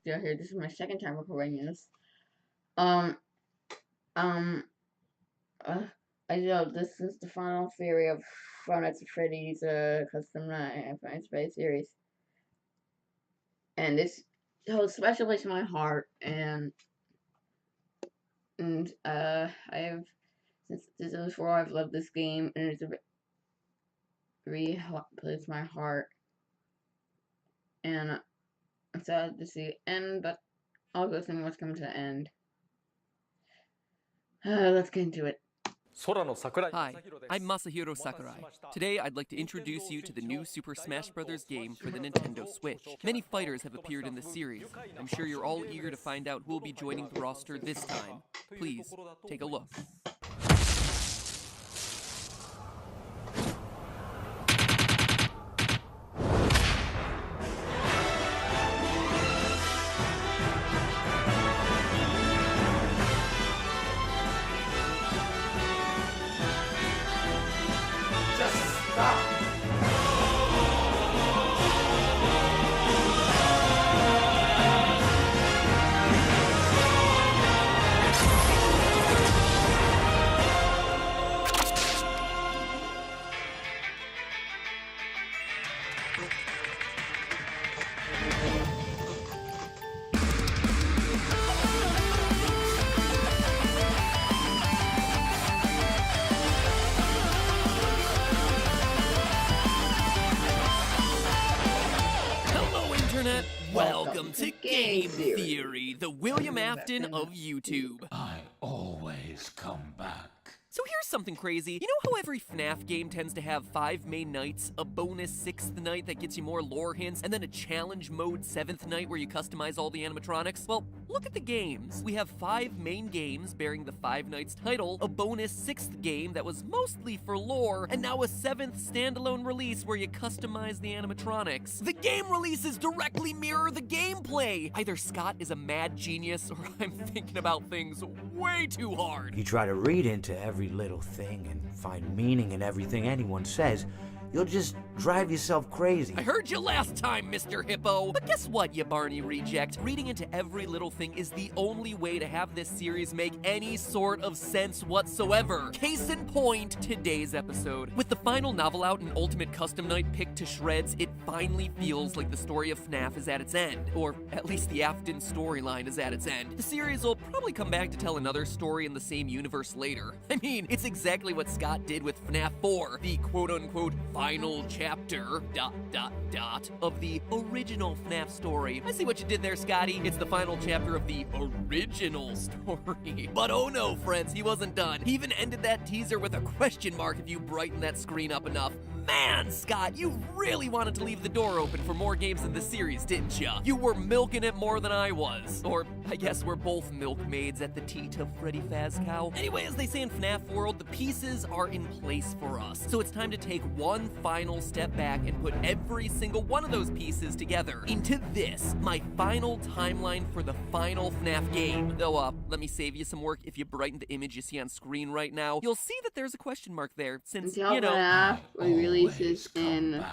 still here. This is my second time recording this. Um, um, I know this is the final theory of Five Nights at Freddy's custom night Space series, and this holds a special place in my heart. And I have since 2004 I've loved this game, and it's a very place in my heart. And I'm sad to see it end, but I'll go see what's coming to the end. Let's get into it. Hi, I'm Masahiro Sakurai. Today I'd like to introduce you to the new Super Smash Bros. Game for the Nintendo Switch. Many fighters have appeared in the series. I'm sure you're all eager to find out who will be joining the roster this time. Please, take a look. Welcome to Game Theory, the William Afton of YouTube. I always come back. So here's something crazy. You know how every FNAF game tends to have 5 main nights, a bonus 6th night that gets you more lore hints, and then a challenge mode 7th night where you customize all the animatronics? Well, look at the games. We have 5 main games bearing the 5 nights title, a bonus 6th game that was mostly for lore, and now a 7th standalone release where you customize the animatronics. The game releases directly mirror the gameplay. Either Scott is a mad genius or I'm thinking about things way too hard. You try to read into every little thing and find meaning in everything anyone says, you'll just drive yourself crazy. I heard you last time, Mr. Hippo. But guess what, you Barney reject? Reading into every little thing is the only way to have this series make any sort of sense whatsoever. Case in point, today's episode. With the final novel out and Ultimate Custom Night picked to shreds, it finally feels like the story of FNAF is at its end. Or at least the Afton storyline is at its end. The series will probably come back to tell another story in the same universe later. I mean, it's exactly what Scott did with FNAF 4, the quote-unquote final chapter, of the original FNAF story. I see what you did there, Scotty. It's the final chapter of the original story. But oh no, friends, he wasn't done. He even ended that teaser with a question mark if you brighten that screen up enough. Man, Scott, you really wanted to leave the door open for more games in the series, didn't ya? You were milking it more than I was. Or, I guess we're both milkmaids at the teat of Freddy Fazcow. Anyway, as they say in FNAF World, the pieces are in place for us. So it's time to take one final step back and put every single one of those pieces together into this, my final timeline for the final FNAF game. Though, let me save you some work. If you brighten the image you see on screen right now, you'll see that there's a question mark there, since, you know... FNAF releases in...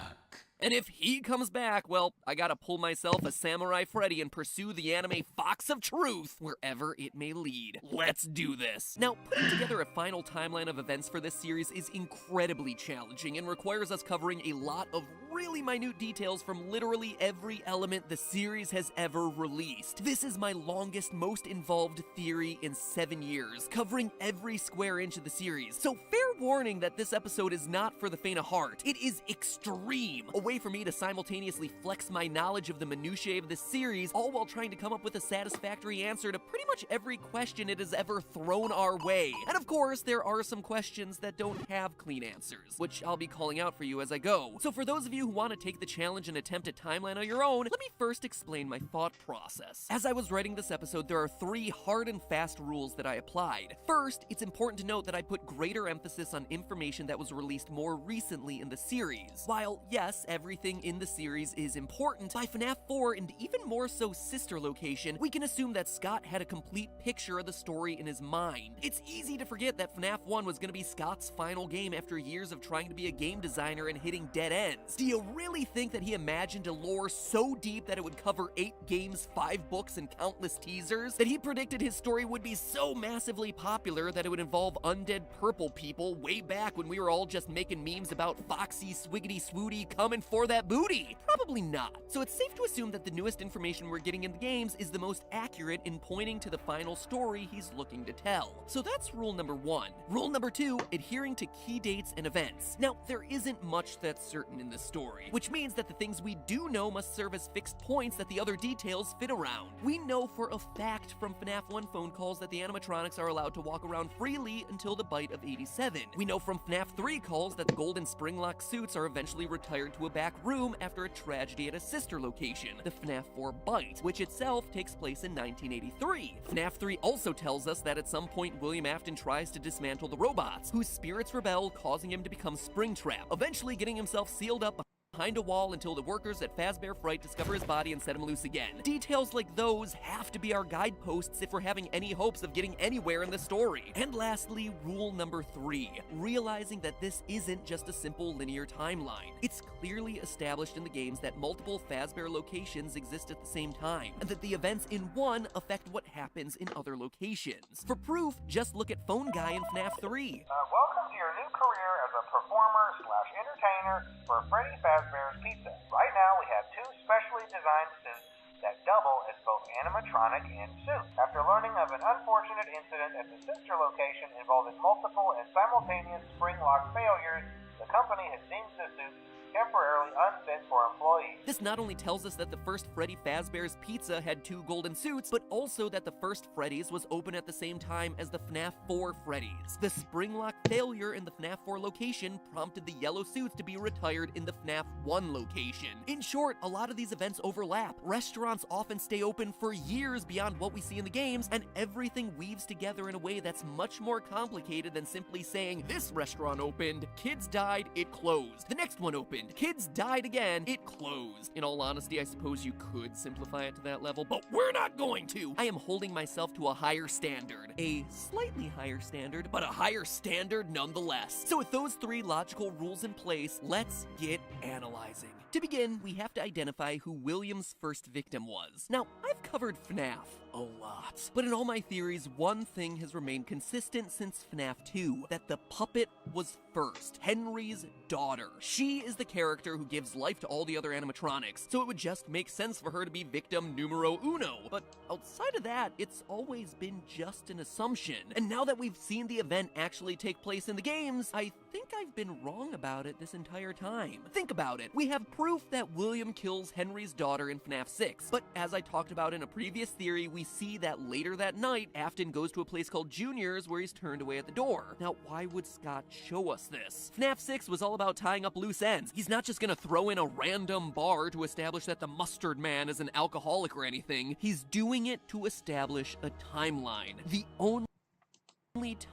And if he comes back, well, I gotta pull myself a Samurai Freddy and pursue the anime Fox of Truth wherever it may lead. Let's do this. Now, putting together a final timeline of events for this series is incredibly challenging and requires us covering a lot of really minute details from literally every element the series has ever released. This is my longest, most involved theory in 7 years, covering every square inch of the series. So fair warning that this episode is not for the faint of heart. It is extreme. A way for me to simultaneously flex my knowledge of the minutiae of this series, all while trying to come up with a satisfactory answer to pretty much every question it has ever thrown our way. And of course, there are some questions that don't have clean answers, which I'll be calling out for you as I go. So for those of you who want to take the challenge and attempt a timeline on your own, let me first explain my thought process. As I was writing this episode, there are 3 hard and fast rules that I applied. First, it's important to note that I put greater emphasis on information that was released more recently in the series. While, yes, everything in the series is important, by FNAF 4 and even more so Sister Location, we can assume that Scott had a complete picture of the story in his mind. It's easy to forget that FNAF 1 was going to be Scott's final game after years of trying to be a game designer and hitting dead ends. Do you really think that he imagined a lore so deep that it would cover 8 games, 5 books, and countless teasers? That he predicted his story would be so massively popular that it would involve undead purple people way back when we were all just making memes about Foxy Swiggity Swooty coming for that booty? Probably not. So it's safe to assume that the newest information we're getting in the games is the most accurate in pointing to the final story he's looking to tell. So that's rule number 1. Rule number 2, adhering to key dates and events. Now, there isn't much that's certain in this story, which means that the things we do know must serve as fixed points that the other details fit around. We know for a fact from FNAF 1 phone calls that the animatronics are allowed to walk around freely until the bite of 87. We know from FNAF 3 calls that the golden spring-lock suits are eventually retired to a back room after a tragedy at a sister location, the FNAF 4 Bite, which itself takes place in 1983. FNAF 3 also tells us that at some point William Afton tries to dismantle the robots, whose spirits rebel, causing him to become Springtrap, eventually getting himself sealed up behind a wall until the workers at Fazbear Fright discover his body and set him loose again. Details like those have to be our guideposts if we're having any hopes of getting anywhere in the story. And lastly, rule number 3, realizing that this isn't just a simple linear timeline. It's clearly established in the games that multiple Fazbear locations exist at the same time, and that the events in one affect what happens in other locations. For proof, just look at Phone Guy in FNAF 3. Welcome to your new career as a performer/entertainer for Freddy Fazbear's Pizza. Right now we have 2 specially designed suits that double as both animatronic and suit. After learning of an unfortunate incident at the sister location involving multiple and simultaneous spring lock failures, the company has deemed the suits temporarily unfit for employees. This not only tells us that the first Freddy Fazbear's Pizza had 2 golden suits, but also that the first Freddy's was open at the same time as the FNAF 4 Freddy's. The spring lock failure in the FNAF 4 location prompted the yellow suits to be retired in the FNAF 1 location. In short, a lot of these events overlap. Restaurants often stay open for years beyond what we see in the games, and everything weaves together in a way that's much more complicated than simply saying, this restaurant opened, kids died, it closed. The next one opened, kids died again, it closed. In all honesty, I suppose you could simplify it to that level, but we're not going to. I am holding myself to a higher standard. A slightly higher standard, but a higher standard nonetheless. So with those 3 logical rules in place, let's get analyzing. To begin, we have to identify who William's first victim was. Now, I've covered FNAF a lot, but in all my theories, one thing has remained consistent since FNAF 2, that the puppet was first, Henry's daughter. She is the character who gives life to all the other animatronics, so it would just make sense for her to be victim numero uno. But outside of that, it's always been just an assumption. And now that we've seen the event actually take place in the games, I think I've been wrong about it this entire time. Think about it. We have proof that William kills Henry's daughter in FNAF 6, but as I talked about in a previous theory, we see that later that night, Afton goes to a place called Junior's where he's turned away at the door. Now, why would Scott show us this? FNAF 6 was all about tying up loose ends. He's not just gonna throw in a random bar to establish that the Mustard Man is an alcoholic or anything. He's doing it to establish a timeline. The only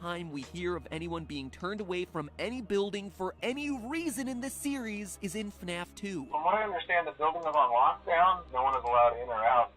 time we hear of anyone being turned away from any building for any reason in this series is in FNAF 2. From what I understand, the building is on lockdown. No one is allowed in or out,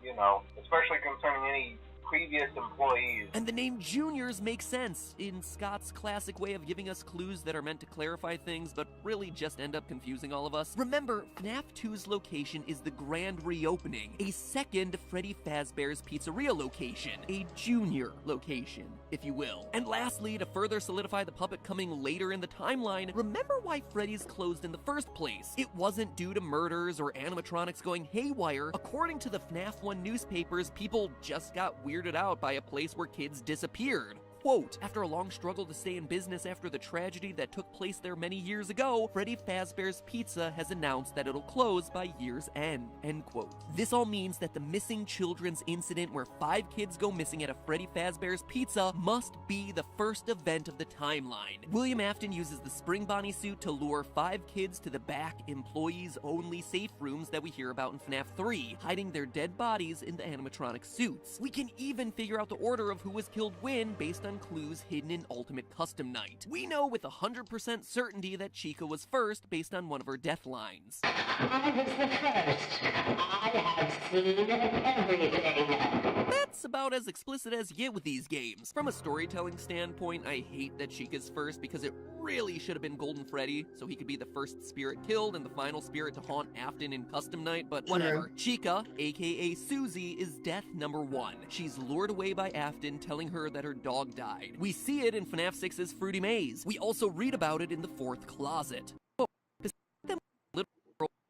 especially concerning any previous employees. And the name Juniors makes sense in Scott's classic way of giving us clues that are meant to clarify things, but really just end up confusing all of us. Remember, FNAF 2's location is the Grand Reopening, a second Freddy Fazbear's Pizzeria location, a junior location, if you will. And lastly, to further solidify the puppet coming later in the timeline, remember why Freddy's closed in the first place. It wasn't due to murders or animatronics going haywire. According to the FNAF 1 newspapers, people just got weirded out by a place where kids disappeared. Quote, after a long struggle to stay in business after the tragedy that took place there many years ago, Freddy Fazbear's Pizza has announced that it'll close by year's end, end quote. This all means that the missing children's incident where 5 kids go missing at a Freddy Fazbear's Pizza must be the first event of the timeline. William Afton uses the Spring Bonnie suit to lure 5 kids to the back, employees-only safe rooms that we hear about in FNAF 3, hiding their dead bodies in the animatronic suits. We can even figure out the order of who was killed when based on clues hidden in Ultimate Custom Night. We know with 100% certainty that Chica was first based on one of her death lines. I was the first. I have seen everything. That's about as explicit as you get with these games. From a storytelling standpoint, I hate that Chica's first because it really should have been Golden Freddy, so he could be the first spirit killed and the final spirit to haunt Afton in Custom Night, but whatever. Chica, aka Susie, is death number 1. She's lured away by Afton, telling her that her dog died. We see it in FNAF 6's Fruity Maze. We also read about it in the 4th closet.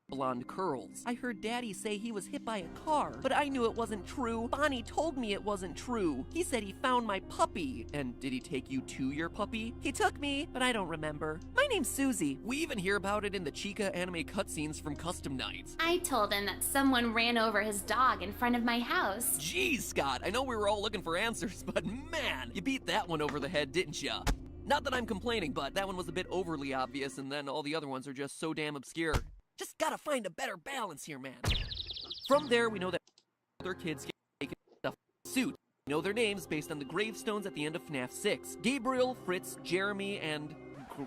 Blonde curls. I heard Daddy say he was hit by a car, but I knew it wasn't true. Bonnie told me it wasn't true. He said he found my puppy. And did he take you to your puppy? He took me, but I don't remember. My name's Susie. We even hear about it in the Chica anime cutscenes from Custom Nights. I told him that someone ran over his dog in front of my house. Geez, Scott, I know we were all looking for answers, but man, you beat that one over the head, didn't ya? Not that I'm complaining, but that one was a bit overly obvious, and then all the other ones are just so damn obscure. Just gotta find a better balance here, man. From there, we know that other kids get taken stuff suit. We know their names based on the gravestones at the end of FNAF 6. Gabriel, Fritz, Jeremy, and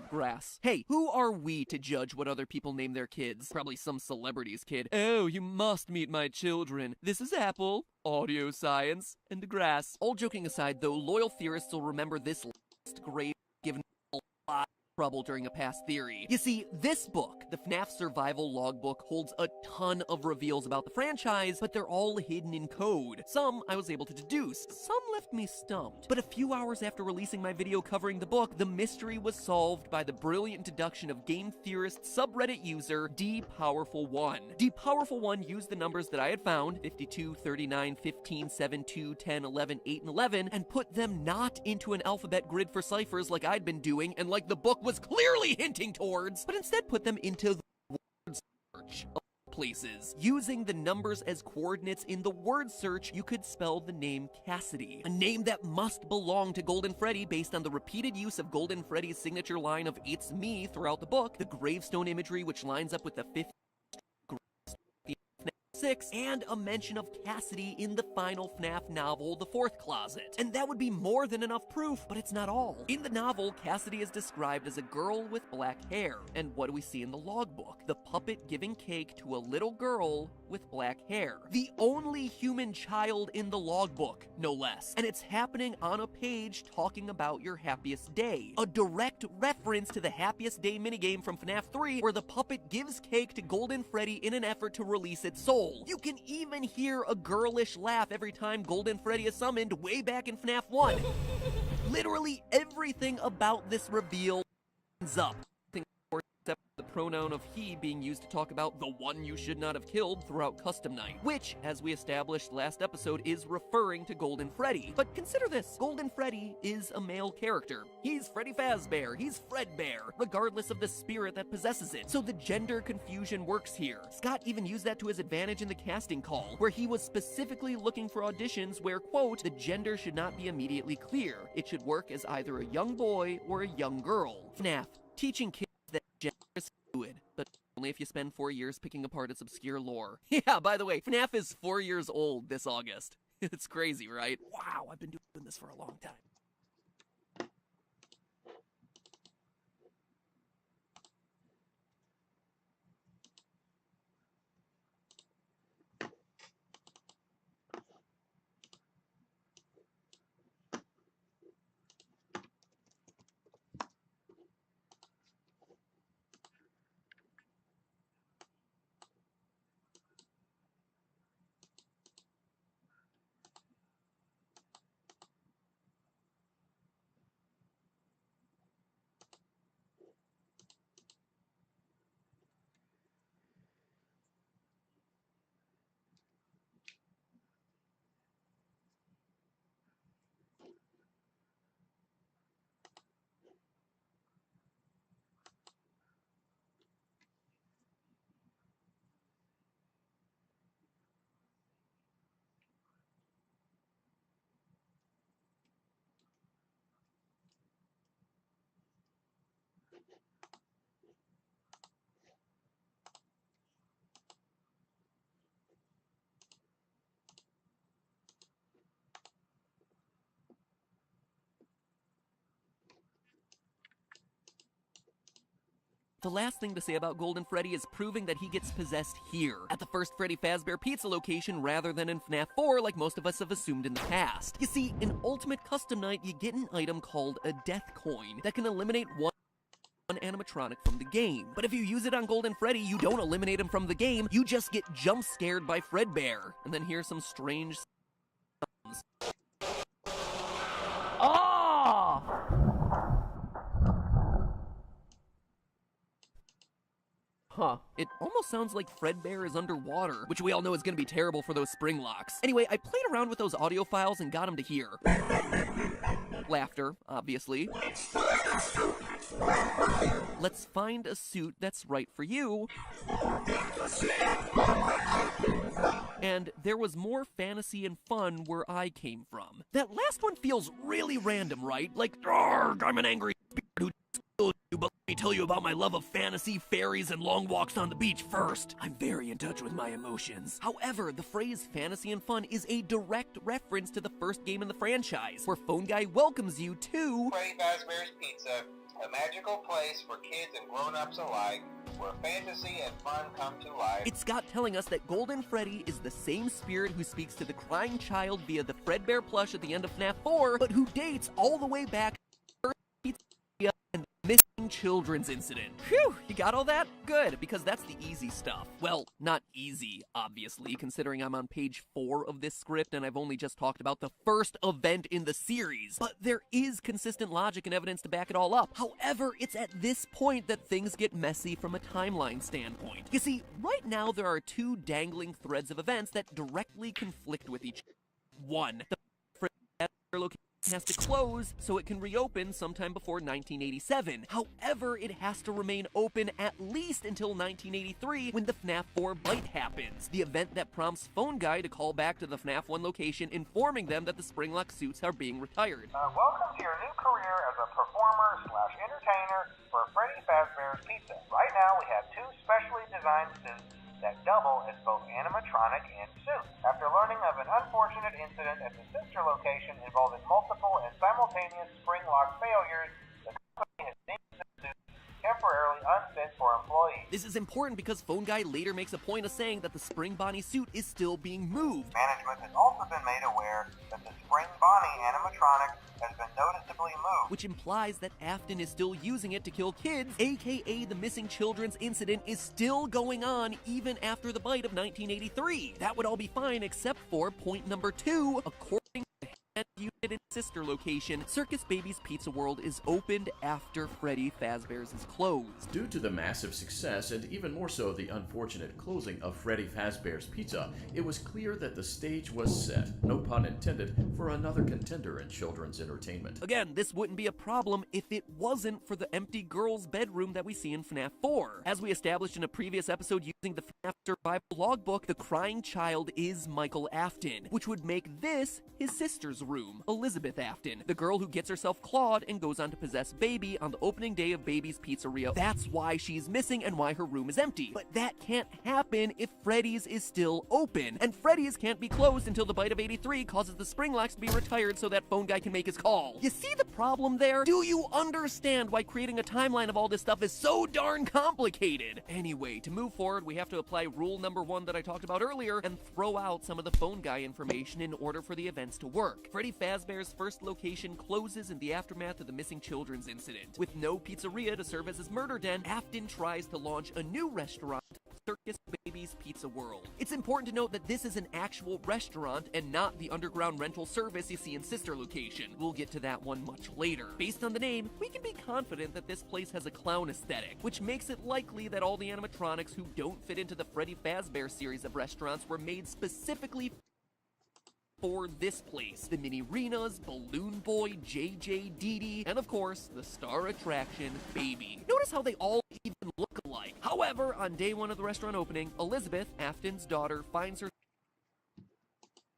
Grass. Hey, who are we to judge what other people name their kids? Probably some celebrity's kid. Oh, you must meet my children. This is Apple, Audio Science, and Grass. All joking aside, though, loyal theorists will remember this last grave given a lot trouble during a past theory. You see, this book, the FNAF Survival Logbook, holds a ton of reveals about the franchise, but they're all hidden in code. Some I was able to deduce, some left me stumped. But a few hours after releasing my video covering the book, the mystery was solved by the brilliant deduction of game theorist subreddit user DPowerful1. DPowerful1 used the numbers that I had found, 52, 39, 15, 7, 2, 10, 11, 8, and 11, and put them not into an alphabet grid for ciphers like I'd been doing, and like the book was clearly hinting towards, but instead put them into the word search of places. Using the numbers as coordinates in the word search, you could spell the name Cassidy, a name that must belong to Golden Freddy based on the repeated use of Golden Freddy's signature line of "It's me" throughout the book, the gravestone imagery which lines up with the 5th 6, and a mention of Cassidy in the final FNAF novel, The 4th Closet. And that would be more than enough proof, but it's not all. In the novel, Cassidy is described as a girl with black hair. And what do we see in the logbook? The puppet giving cake to a little girl with black hair. The only human child in the logbook, no less. And it's happening on a page talking about your happiest day. A direct reference to the happiest day minigame from FNAF 3, where the puppet gives cake to Golden Freddy in an effort to release its soul. You can even hear a girlish laugh every time Golden Freddy is summoned way back in FNAF 1. Literally everything about this reveal ends up. Except the pronoun of he being used to talk about the one you should not have killed throughout Custom Night, which, as we established last episode, is referring to Golden Freddy. But consider this, Golden Freddy is a male character. He's Freddy Fazbear, he's Fredbear, regardless of the spirit that possesses it. So the gender confusion works here. Scott even used that to his advantage in the casting call, where he was specifically looking for auditions where, quote, the gender should not be immediately clear. It should work as either a young boy or a young girl. FNAF, teaching kids that gender is fluid, but only if you spend 4 years picking apart its obscure lore. Yeah, by the way, FNAF is 4 years old this August. It's crazy, right? Wow, I've been doing this for a long time. The last thing to say about Golden Freddy is proving that he gets possessed here, at the first Freddy Fazbear Pizza location rather than in FNAF 4 like most of us have assumed in the past. You see, in Ultimate Custom Night, you get an item called a Death Coin that can eliminate one animatronic from the game. But if you use it on Golden Freddy, you don't eliminate him from the game, you just get jump scared by Fredbear. And then hear some strange sounds. Oh! Huh. It almost sounds like Fredbear is underwater, which we all know is gonna be terrible for those spring locks. Anyway, I played around with those audio files and got him to hear. Laughter, obviously. Let's find a suit that's right for you. And there was more fantasy and fun where I came from. That last one feels really random, right? Like, "Arrgh, I'm an angry who killed you, but let me tell you about my love of fantasy, fairies, and long walks on the beach first. I'm very in touch with my emotions." However, the phrase fantasy and fun is a direct reference to the first game in the franchise, where Phone Guy welcomes you to Freddy Fazbear's Pizza, a magical place for kids and grown-ups alike, where fantasy and fun come to life. It's Scott telling us that Golden Freddy is the same spirit who speaks to the crying child via the Fredbear plush at the end of FNAF 4, but who dates all the way back to Pizzeria and the missing children's incident. Phew, you got all that? Good, because that's the easy stuff. Well, not easy, obviously, considering I'm on page 4 of this script and I've only just talked about the first event in the series. But there is consistent logic and evidence to back it all up. However, it's at this point that things get messy from a timeline standpoint. You see, right now there are two dangling threads of events that directly conflict with each other. One, the location has to close so it can reopen sometime before 1987. However, it has to remain open at least until 1983 when the FNAF 4 bite happens, the event that prompts Phone Guy to call back to the FNAF 1 location informing them that the Springlock suits are being retired. Welcome to your new career as a performer/entertainer for Freddy Fazbear's Pizza. Right now we have two specially designed suits that double as both animatronic and suit. After learning of an unfortunate incident at the sister location involving multiple and simultaneous spring lock failures, the company has deemed the suit temporarily unfit for employees. This is important because Phone Guy later makes a point of saying that the Spring Bonnie suit is still being moved. Management has also been made aware that the Spring Bonnie animatronic has been noticeably moved, Which implies that Afton is still using it to kill kids, aka the missing children's incident is still going on even after the bite of 1983. That would all be fine except for point number 2, according to the head unit and sister location, Circus Baby's Pizza World is opened after Freddy Fazbear's is closed. Due to the massive success, and even more so the unfortunate closing of Freddy Fazbear's Pizza, it was clear that the stage was set, no pun intended, for another contender in children's entertainment. Again, this wouldn't be a problem if it wasn't for the empty girl's bedroom that we see in FNAF 4. As we established in a previous episode using the FNAF survival logbook, the crying child is Michael Afton, which would make this his sister's room, Elizabeth Afton, the girl who gets herself clawed and goes on to possess Baby on the opening day of Baby's Pizzeria. That's why she's missing and why her room is empty. But that can't happen if Freddy's is still open, and Freddy's can't be closed until the bite of 83 causes the spring locks to be retired so that Phone Guy can make his call. You see the problem there? Do you understand why creating a timeline of all this stuff is so darn complicated? Anyway, to move forward, we have to apply rule number 1 that I talked about earlier and throw out some of the Phone Guy information in order for the events to work. Freddy Fazbear's first location closes in the aftermath of the missing children's incident. With no pizzeria to serve as his murder den, Afton tries to launch a new restaurant, Circus Baby's Pizza World. It's important to note that this is an actual restaurant and not the underground rental service you see in sister location. We'll get to that one much later. Based on the name, we can be confident that this place has a clown aesthetic, which makes it likely that all the animatronics who don't fit into the Freddy Fazbear series of restaurants were made specifically for this place. The Mini-Renas, Balloon Boy, JJ, Dee Dee, and of course, the star attraction, Baby. Notice how they all even look alike. However, on day 1 of the restaurant opening, Elizabeth, Afton's daughter, finds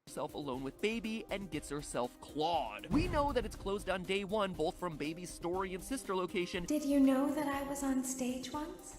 herself alone with Baby and gets herself clawed. We know that it's closed on day 1, both from Baby's story and sister location. Did you know that I was on stage once?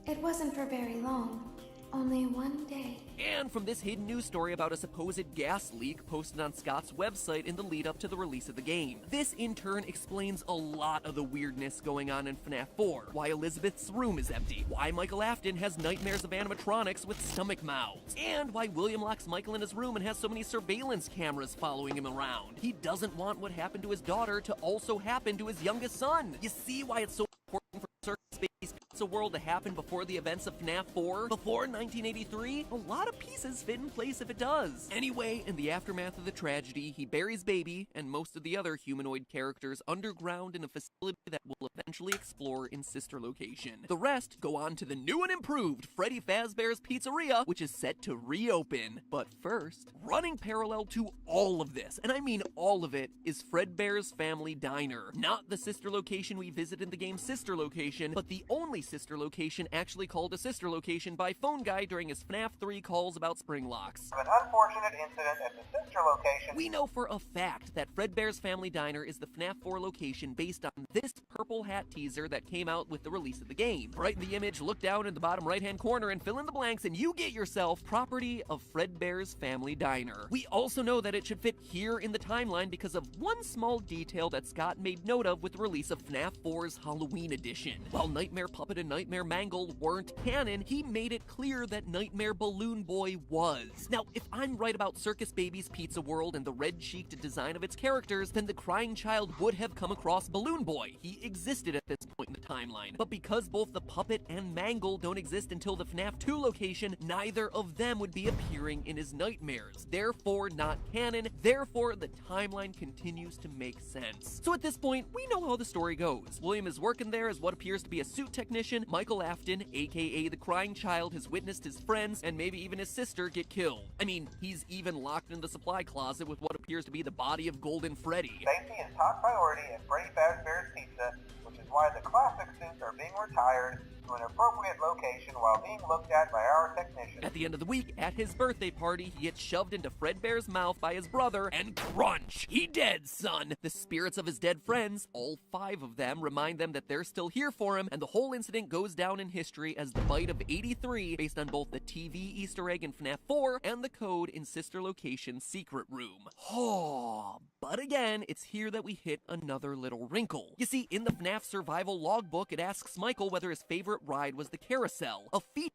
It wasn't for very long, only one day. And from this hidden news story about a supposed gas leak posted on Scott's website in the lead up to the release of the game. This in turn explains a lot of the weirdness going on in FNAF 4, why Elizabeth's room is empty, why Michael Afton has nightmares of animatronics with stomach mouths, and why William locks Michael in his room and has so many surveillance cameras following him around. He doesn't want what happened to his daughter to also happen to his youngest son. You see why it's so important for Circus Baby's Pizza World to happen before the events of FNAF 4? Before 1983? A lot of pieces fit in place if it does. Anyway, in the aftermath of the tragedy, he buries Baby and most of the other humanoid characters underground in a facility that we'll eventually explore in sister location. The rest go on to the new and improved Freddy Fazbear's Pizzeria, which is set to reopen. But first, running parallel to all of this, and I mean all of it, is Fredbear's Family Diner. Not the sister location we visit in the game's sister location, but the only sister location actually called a sister location by Phone Guy during his FNAF 3 calls about spring locks. An unfortunate incident at the sister location. We know for a fact that Fredbear's Family Diner is the FNAF 4 location based on this purple hat teaser that came out with the release of the game. Brighten the image, look down in the bottom right-hand corner and fill in the blanks, and you get yourself property of Fredbear's Family Diner. We also know that it should fit here in the timeline because of one small detail that Scott made note of with the release of FNAF 4's Halloween edition. While Nightmare Puppet and Nightmare Mangle weren't canon, he made it clear that Nightmare Balloon Boy was. Now, if I'm right about Circus Baby's Pizza World and the red-cheeked design of its characters, then the crying child would have come across Balloon Boy. He existed at this point in the timeline. But because both the puppet and Mangle don't exist until the FNAF 2 location, neither of them would be appearing in his nightmares. Therefore, not canon. Therefore, the timeline continues to make sense. So at this point, we know how the story goes. William is working there as what appears to be a suit technician. Michael Afton, aka the crying child, has witnessed his friends and maybe even his sister get killed. I mean, he's even locked in the supply closet with what appears to be the body of Golden Freddy. Safety is top priority at Freddy Fazbear's Pizza, which is why the classic suits are being retired to an appropriate location while being looked at by our technician. At the end of the week, at his birthday party, he gets shoved into Fredbear's mouth by his brother, and crunch! He dead, son! The spirits of his dead friends, all 5 of them, remind them that they're still here for him, and the whole incident goes down in history as the Bite of 83, based on both the TV Easter egg in FNAF 4 and the code in Sister Location's secret room. Oh, but again, it's here that we hit another little wrinkle. You see, in the FNAF survival logbook, it asks Michael whether his favorite ride was the carousel, a feature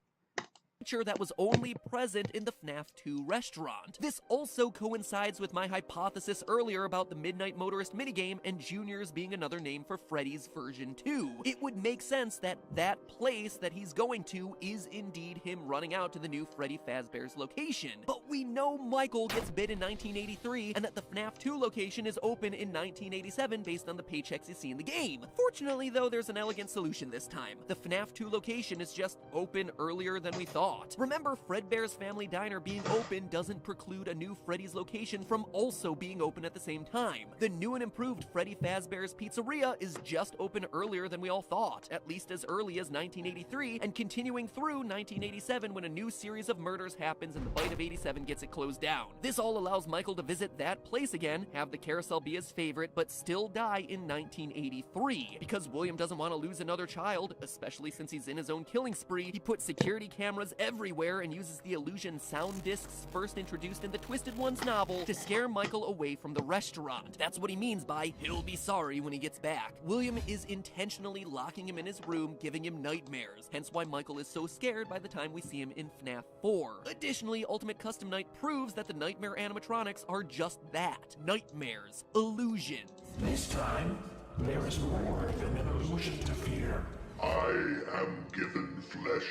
that was only present in the FNAF 2 restaurant. This also coincides with my hypothesis earlier about the Midnight Motorist minigame and Juniors being another name for Freddy's version 2. It would make sense that that place that he's going to is indeed him running out to the new Freddy Fazbear's location. But we know Michael gets bit in 1983 and that the FNAF 2 location is open in 1987 based on the paychecks you see in the game. Fortunately though, there's an elegant solution this time. The FNAF 2 location is just open earlier than we thought. Remember, Fredbear's Family Diner being open doesn't preclude a new Freddy's location from also being open at the same time. The new and improved Freddy Fazbear's Pizzeria is just open earlier than we all thought, at least as early as 1983, and continuing through 1987 when a new series of murders happens and the Bite of 87 gets it closed down. This all allows Michael to visit that place again, have the carousel be his favorite, but still die in 1983. Because William doesn't want to lose another child, especially since he's in his own killing spree, he puts security cameras everywhere and uses the illusion sound discs first introduced in the Twisted Ones novel to scare Michael away from the restaurant. That's what he means by he'll be sorry when he gets back. William is intentionally locking him in his room, giving him nightmares, hence why Michael is so scared by the time we see him in FNAF 4. Additionally, Ultimate Custom Night proves that the nightmare animatronics are just that, nightmares, illusions. This time, there is more than an illusion to fear. I am given flesh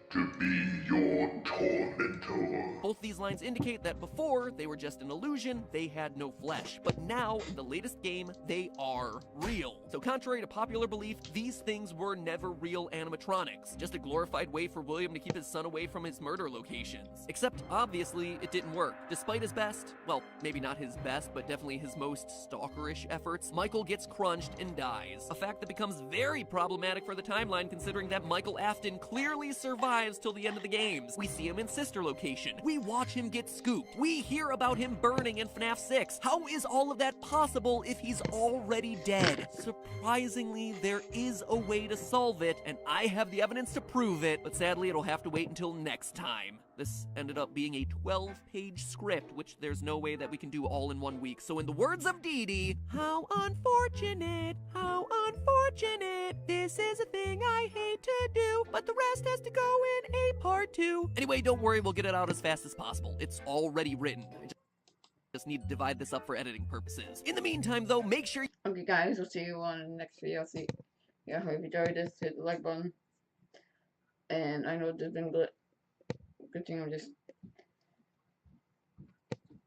to be your tormentor. Both these lines indicate that before, they were just an illusion, they had no flesh. But now, in the latest game, they are real. So contrary to popular belief, these things were never real animatronics, just a glorified way for William to keep his son away from his murder locations. Except, obviously, it didn't work. Despite his best, well, maybe not his best, but definitely his most stalkerish efforts, Michael gets crunched and dies. A fact that becomes very problematic for the timeline considering that Michael Afton clearly survived survives till the end of the games. We see him in Sister Location. We watch him get scooped. We hear about him burning in FNAF 6. How is all of that possible if he's already dead? Surprisingly, there is a way to solve it, and I have the evidence to prove it, but sadly it'll have to wait until next time. This ended up being a 12-page script, which there's no way that we can do all in 1 week. So in the words of Dee Dee, how unfortunate, how unfortunate. This is a thing I hate to do, but the rest has to go in a part 2. Anyway, don't worry, we'll get it out as fast as possible. It's already written. I just need to divide this up for editing purposes. In the meantime, though, make sure... Okay, guys, I'll see you on the next video. Yeah, I hope you enjoyed this. Hit the like button. And I know there's been good thing I'm just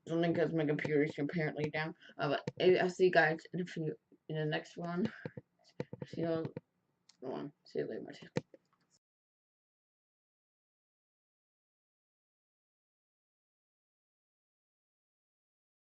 something because my computer is apparently down. But I'll see you guys in the next one. See you later.